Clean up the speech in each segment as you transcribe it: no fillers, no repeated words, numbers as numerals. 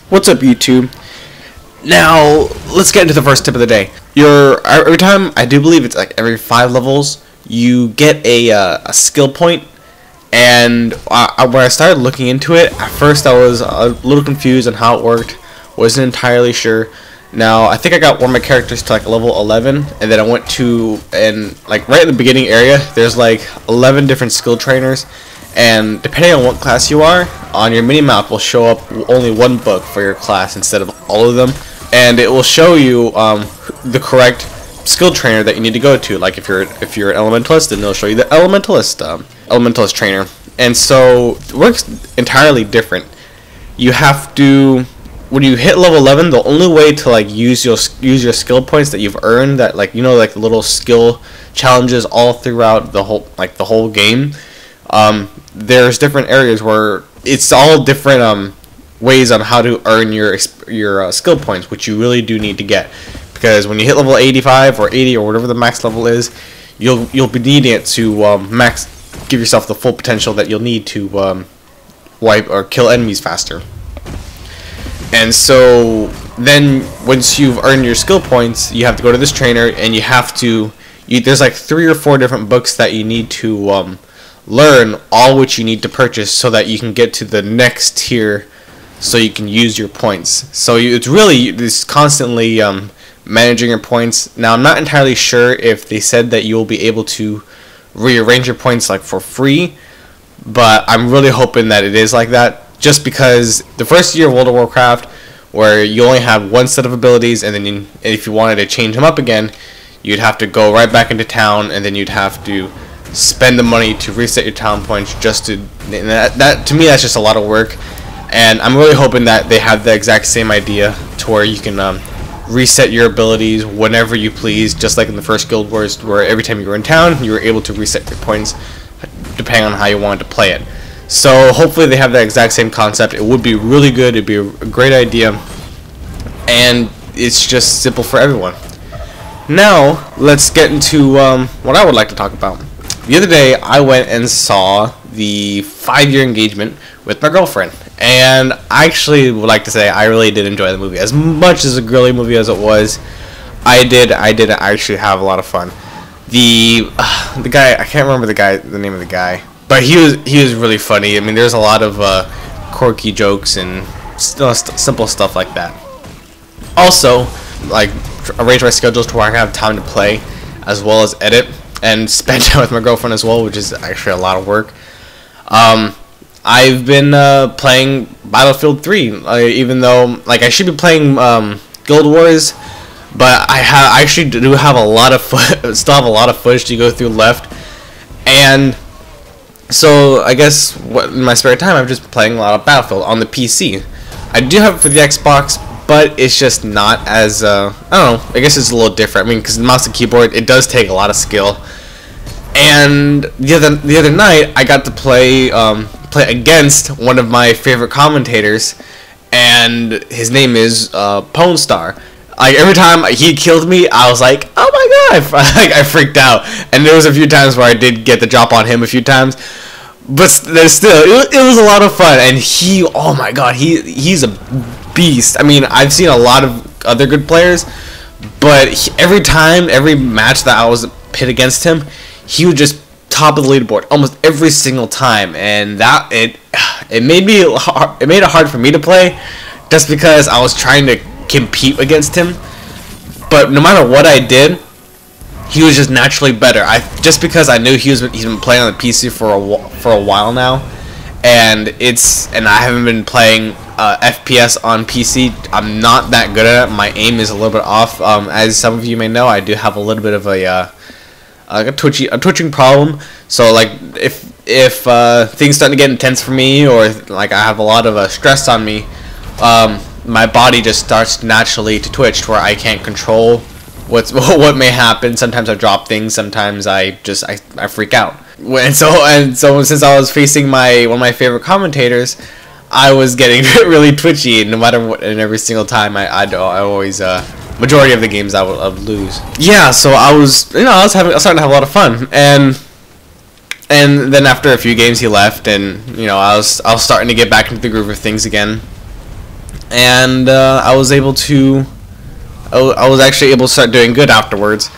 What's up, YouTube? Now, let's get into the first tip of the day. Every time, I do believe it's like every 5 levels, you get a skill point. And when I started looking into it, at first I was a little confused on how it worked. Wasn't entirely sure. Now, I think I got one of my characters to like level 11, and then I went to, and like right in the beginning area, there's like 11 different skill trainers. And depending on what class you are, on your mini-map will show up only one book for your class instead of all of them. And it will show you the correct skill trainer that you need to go to. Like if you're an elementalist, then it'll show you the elementalist trainer. And so it works entirely different. You have to, when you hit level 11, the only way to like use your skill points that you've earned, that like like the little skill challenges all throughout the whole game. There's different areas where it's all different ways on how to earn your skill points, which you really do need to get, because when you hit level 85 or 80 or whatever the max level is, you'll be needing it to give yourself the full potential that you'll need to wipe or kill enemies faster. And so then once you've earned your skill points, you have to go to this trainer, and you have to there's like 3 or 4 different books that you need to learn, all which you need to purchase so that you can get to the next tier, so you can use your points. So it's really just constantly managing your points. Now, I'm not entirely sure if they said that you'll be able to rearrange your points like for free, but I'm really hoping that it is like that, just because the first year of World of Warcraft, where you only have one set of abilities, and then if you wanted to change them up again, you'd have to go right back into town, and then you'd have to spend the money to reset your town points just to, and that to me, that's just a lot of work. And I'm really hoping that they have the exact same idea to where you can reset your abilities whenever you please, just like in the first Guild Wars, where every time you were in town, you were able to reset your points depending on how you wanted to play it. So hopefully they have that exact same concept. It would be really good. It'd be a great idea, and it's just simple for everyone. Now let's get into what I would like to talk about. The other day, I went and saw the 5-year engagement with my girlfriend, and I actually would like to say I really did enjoy the movie. As much as a girly movie as it was, I did actually have a lot of fun. The guy, I can't remember the name of the guy, but he was really funny. I mean, there's a lot of quirky jokes and simple stuff like that. Also, like, arrange my schedules to where I can have time to play as well as edit, and spend time with my girlfriend as well, which is actually a lot of work. I've been playing Battlefield 3, even though like I should be playing Guild Wars, but I actually do have a lot of still have a lot of footage to go through left, and so I guess in my spare time I'm just playing a lot of Battlefield on the PC. I do have it for the Xbox, but it's just not as, I don't know, I guess it's a little different. I mean, because the mouse and keyboard, it does take a lot of skill. And the other night, I got to play against one of my favorite commentators, and his name is Pwnstar. Like, every time he killed me, I was like, oh my god, I freaked out. And there was a few times where I did get the drop on him a few times, but there's still, it was a lot of fun. And oh my god, he's a beast. I mean, I've seen a lot of other good players, but every match that I was pit against him, he would just top of the leaderboard almost every single time, and that it made it hard for me to play, just because I was trying to compete against him. But no matter what I did, he was just naturally better. Just because I knew he's been playing on the PC for a while now, and I haven't been playing FPS on PC. I'm not that good at it. My aim is a little bit off. As some of you may know, I do have a little bit of a twitching problem. So like if things start to get intense for me, or like I have a lot of stress on me, my body just starts naturally to twitch, to where I can't control what may happen. Sometimes I drop things. Sometimes I freak out. And so since I was facing one of my favorite commentators, I was getting really twitchy, no matter what, and every single time I always majority of the games I would lose. Yeah, so I was starting to have a lot of fun, and then after a few games he left, and I was starting to get back into the groove of things again. and I was able to. I was actually able to start doing good afterwards.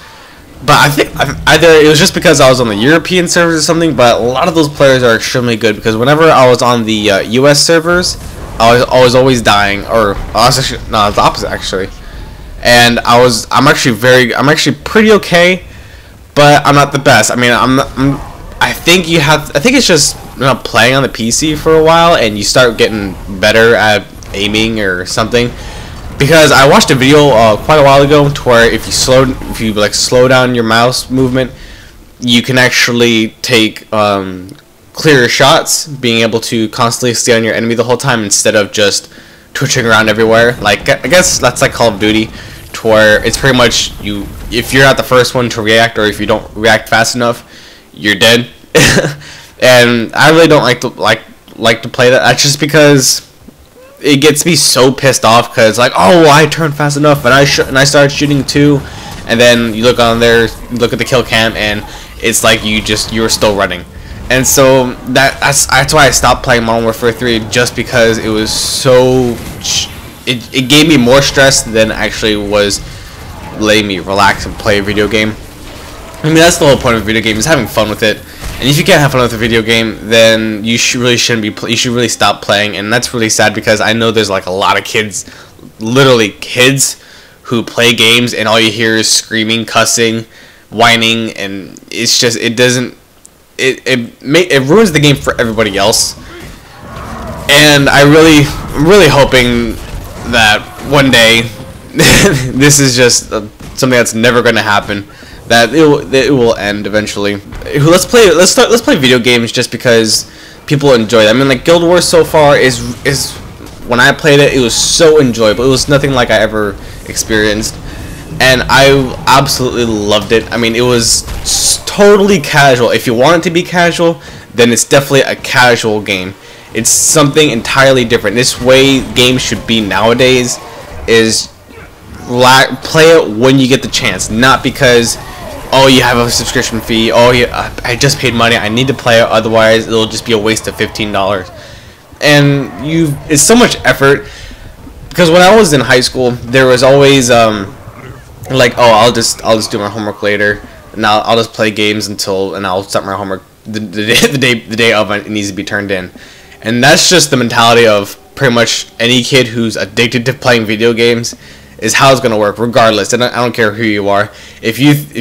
But I think either it was just because I was on the European servers or something, but a lot of those players are extremely good because whenever I was on the US servers, I was always dying, or I was actually, no, it's the opposite actually. And I'm actually pretty okay, but I'm not the best. I mean, I think it's just, you know, playing on the PC for a while and you start getting better at aiming or something. Because I watched a video quite a while ago to where if you like slow down your mouse movement, you can actually take clearer shots, being able to constantly stay on your enemy the whole time instead of just twitching around everywhere. Like, I guess that's like Call of Duty, to where it's pretty much if you're not the first one to react, or if you don't react fast enough, you're dead. And I really don't like to play that. That's just because it gets me so pissed off, because like, oh, well, I turned fast enough and I started shooting too, and then you look on there, you look at the kill cam, and it's like you were still running. And so that's why I stopped playing Modern Warfare 3, just because it was so it gave me more stress than actually was letting me relax and play a video game. I mean, that's the whole point of a video game, is having fun with it. And if you can't have fun with a video game, then you really shouldn't be. You should really stop playing, and that's really sad, because I know there's like a lot of kids, literally kids, who play games and all you hear is screaming, cussing, whining, and it's just, it doesn't. It ruins the game for everybody else. And I'm really hoping that one day this is just something that's never going to happen. That it will end eventually. Let's play video games just because people enjoy it. I mean, like Guild Wars so far is when I played it, it was so enjoyable. It was nothing like I ever experienced, and I absolutely loved it. I mean, it was totally casual. If you want it to be casual, then it's definitely a casual game. It's something entirely different. This way games should be nowadays is play it when you get the chance, not because, oh, you have a subscription fee, oh, yeah, I just paid money, I need to play it, otherwise it'll just be a waste of $15. And it's so much effort, because when I was in high school, there was always like, oh, I'll just do my homework later, and I'll just play games and I'll start my homework the day of it needs to be turned in. And that's just the mentality of pretty much any kid who's addicted to playing video games, is how it's going to work regardless. And I don't care who you are. If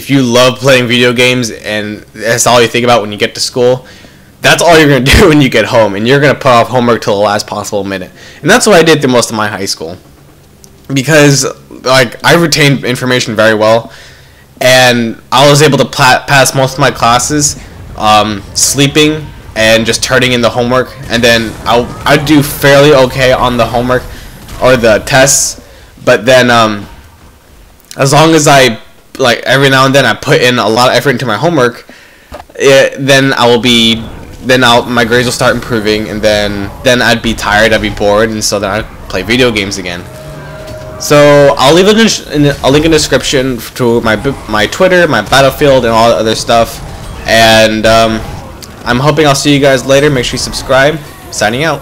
you love playing video games and that's all you think about when you get to school, that's all you're going to do when you get home, and you're going to put off homework till the last possible minute. And that's what I did through most of my high school, because like I retained information very well, and I was able to pass most of my classes sleeping and just turning in the homework, and then I'd do fairly okay on the homework or the tests. But then, as long as I, like, every now and then I put in a lot of effort into my homework, then my grades will start improving, and then I'd be tired, I'd be bored, and so then I'd play video games again. So I'll leave a link in the description to my Twitter, my Battlefield, and all that other stuff. And I'm hoping I'll see you guys later. Make sure you subscribe. Signing out.